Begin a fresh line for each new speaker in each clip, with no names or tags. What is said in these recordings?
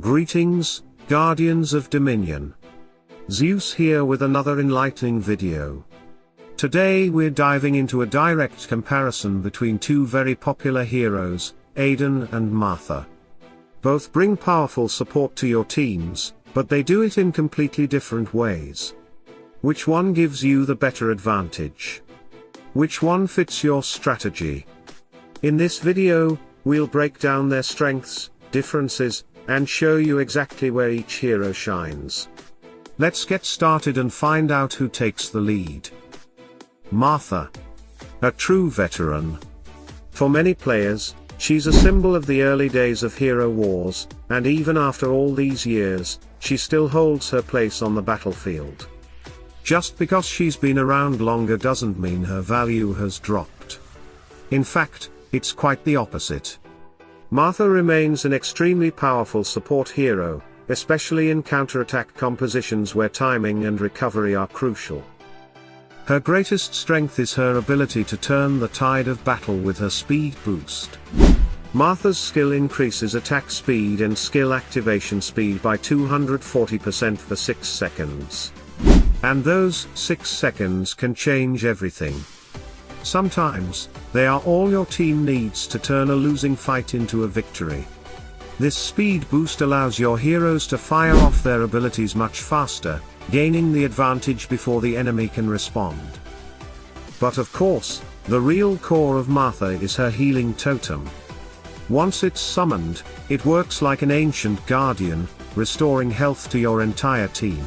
Greetings, Guardians of Dominion. Zeus here with another enlightening video. Today we're diving into a direct comparison between two very popular heroes, Aidan and Martha. Both bring powerful support to your teams, but they do it in completely different ways. Which one gives you the better advantage? Which one fits your strategy? In this video, we'll break down their strengths, differences, and show you exactly where each hero shines. Let's get started and find out who takes the lead. Martha. A true veteran. For many players, she's a symbol of the early days of Hero Wars, and even after all these years, she still holds her place on the battlefield. Just because she's been around longer doesn't mean her value has dropped. In fact, it's quite the opposite. Martha remains an extremely powerful support hero, especially in counterattack compositions where timing and recovery are crucial. Her greatest strength is her ability to turn the tide of battle with her speed boost. Martha's skill increases attack speed and skill activation speed by 240% for 6 seconds. And those 6 seconds can change everything. Sometimes, they are all your team needs to turn a losing fight into a victory. This speed boost allows your heroes to fire off their abilities much faster, gaining the advantage before the enemy can respond. But of course, the real core of Martha is her healing totem. Once it's summoned, it works like an ancient guardian, restoring health to your entire team.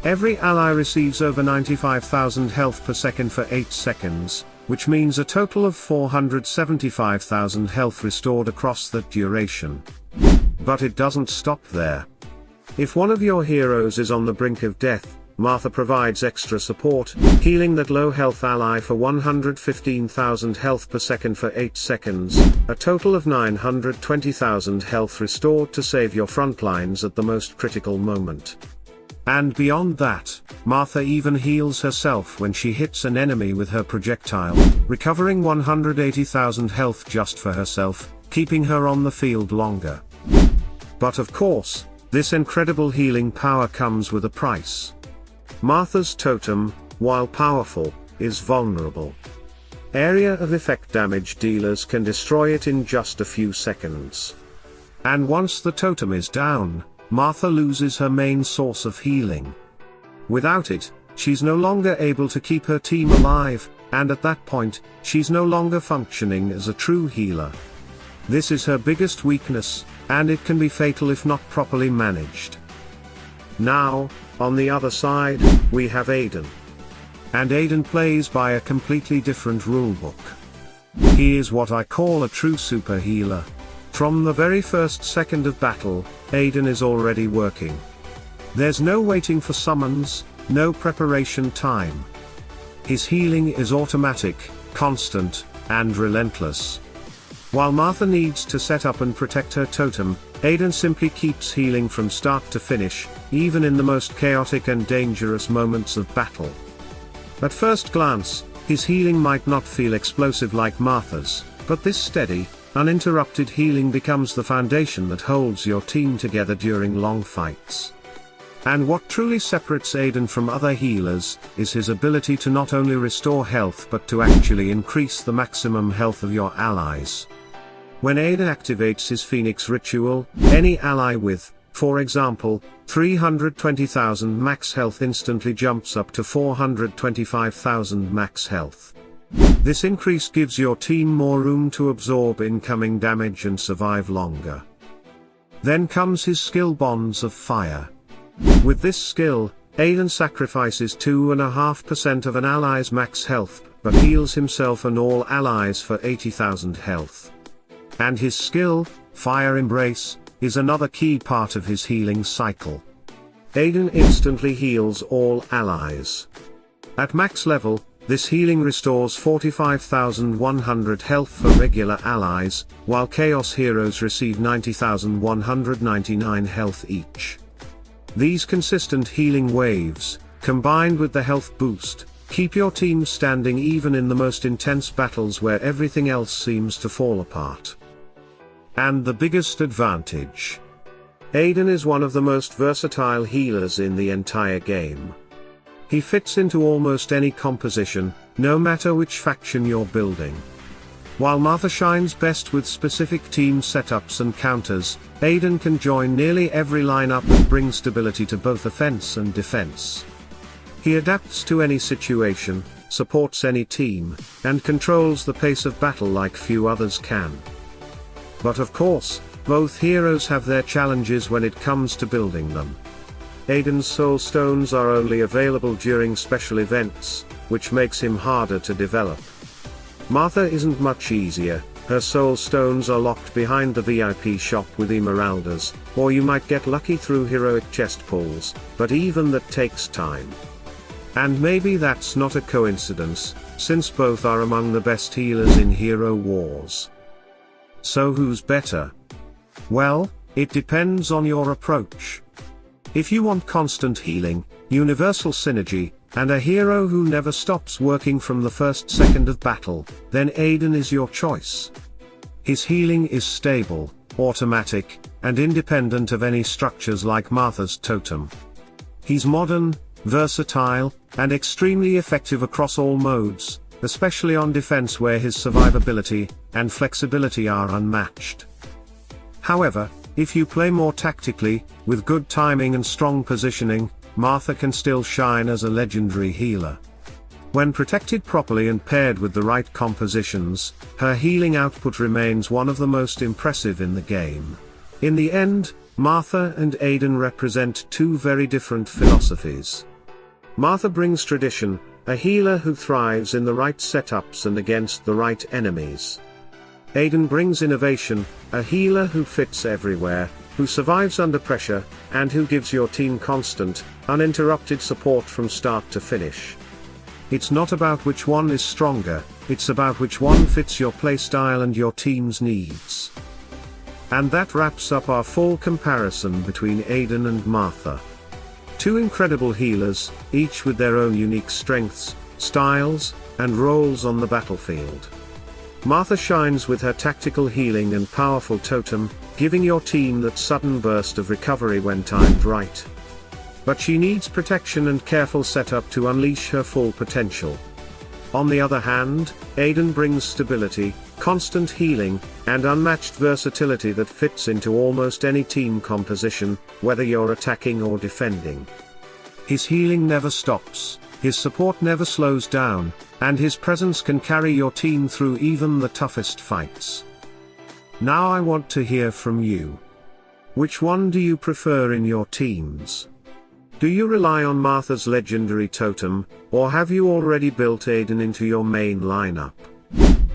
Every ally receives over 95,000 health per second for 8 seconds, which means a total of 475,000 health restored across that duration. But it doesn't stop there. If one of your heroes is on the brink of death, Martha provides extra support, healing that low health ally for 115,000 health per second for 8 seconds, a total of 920,000 health restored to save your front lines at the most critical moment. And beyond that, Martha even heals herself when she hits an enemy with her projectile, recovering 180,000 health just for herself, keeping her on the field longer. But of course, this incredible healing power comes with a price. Martha's totem, while powerful, is vulnerable. Area of effect damage dealers can destroy it in just a few seconds. And once the totem is down, Martha loses her main source of healing. Without it, she's no longer able to keep her team alive, and at that point, she's no longer functioning as a true healer. This is her biggest weakness, and it can be fatal if not properly managed. Now, on the other side, we have Aiden. And Aiden plays by a completely different rulebook. He is what I call a true super healer. From the very first second of battle, Aidan is already working. There's no waiting for summons, no preparation time. His healing is automatic, constant, and relentless. While Martha needs to set up and protect her totem, Aidan simply keeps healing from start to finish, even in the most chaotic and dangerous moments of battle. At first glance, his healing might not feel explosive like Martha's, but this steady, uninterrupted healing becomes the foundation that holds your team together during long fights. And what truly separates Aidan from other healers, is his ability to not only restore health but to actually increase the maximum health of your allies. When Aidan activates his Phoenix ritual, any ally with, for example, 320,000 max health instantly jumps up to 425,000 max health. This increase gives your team more room to absorb incoming damage and survive longer. Then comes his skill Bonds of Fire. With this skill, Aidan sacrifices 2.5% of an ally's max health, but heals himself and all allies for 80,000 health. And his skill, Fire Embrace, is another key part of his healing cycle. Aidan instantly heals all allies. At max level, this healing restores 45,100 health for regular allies, while Chaos heroes receive 90,199 health each. These consistent healing waves, combined with the health boost, keep your team standing even in the most intense battles where everything else seems to fall apart. And the biggest advantage. Aiden is one of the most versatile healers in the entire game. He fits into almost any composition, no matter which faction you're building. While Martha shines best with specific team setups and counters, Aiden can join nearly every lineup and bring stability to both offense and defense. He adapts to any situation, supports any team, and controls the pace of battle like few others can. But of course, both heroes have their challenges when it comes to building them. Aiden's soul stones are only available during special events, which makes him harder to develop. Martha isn't much easier. Her soul stones are locked behind the VIP shop with emeraldas, or you might get lucky through heroic chest pulls, but even that takes time. And maybe that's not a coincidence, since both are among the best healers in Hero Wars. So who's better? Well, it depends on your approach. If you want constant healing, universal synergy, and a hero who never stops working from the first second of battle, then Aiden is your choice. His healing is stable, automatic, and independent of any structures like Martha's Totem. He's modern, versatile, and extremely effective across all modes, especially on defense where his survivability and flexibility are unmatched. However, if you play more tactically, with good timing and strong positioning, Martha can still shine as a legendary healer. When protected properly and paired with the right compositions, her healing output remains one of the most impressive in the game. In the end, Martha and Aiden represent two very different philosophies. Martha brings tradition, a healer who thrives in the right setups and against the right enemies. Aiden brings innovation, a healer who fits everywhere, who survives under pressure, and who gives your team constant, uninterrupted support from start to finish. It's not about which one is stronger, it's about which one fits your playstyle and your team's needs. And that wraps up our full comparison between Aiden and Martha. Two incredible healers, each with their own unique strengths, styles, and roles on the battlefield. Martha shines with her tactical healing and powerful totem, giving your team that sudden burst of recovery when timed right. But she needs protection and careful setup to unleash her full potential. On the other hand, Aiden brings stability, constant healing, and unmatched versatility that fits into almost any team composition, whether you're attacking or defending. His healing never stops, his support never slows down, and his presence can carry your team through even the toughest fights. Now I want to hear from you. Which one do you prefer in your teams? Do you rely on Martha's legendary totem, or have you already built Aiden into your main lineup?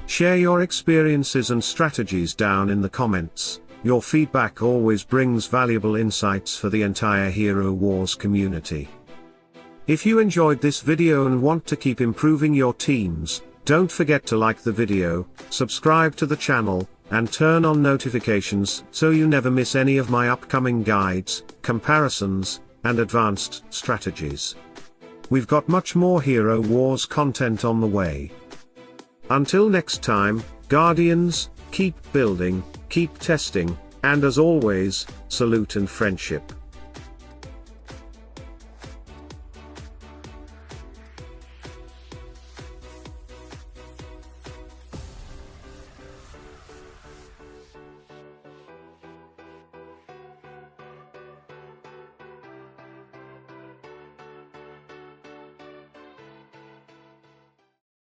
Share your experiences and strategies down in the comments. Your feedback always brings valuable insights for the entire Hero Wars community. If you enjoyed this video and want to keep improving your teams, don't forget to like the video, subscribe to the channel, and turn on notifications so you never miss any of my upcoming guides, comparisons, and advanced strategies. We've got much more Hero Wars content on the way. Until next time, Guardians, keep building, keep testing, and as always, salute and friendship.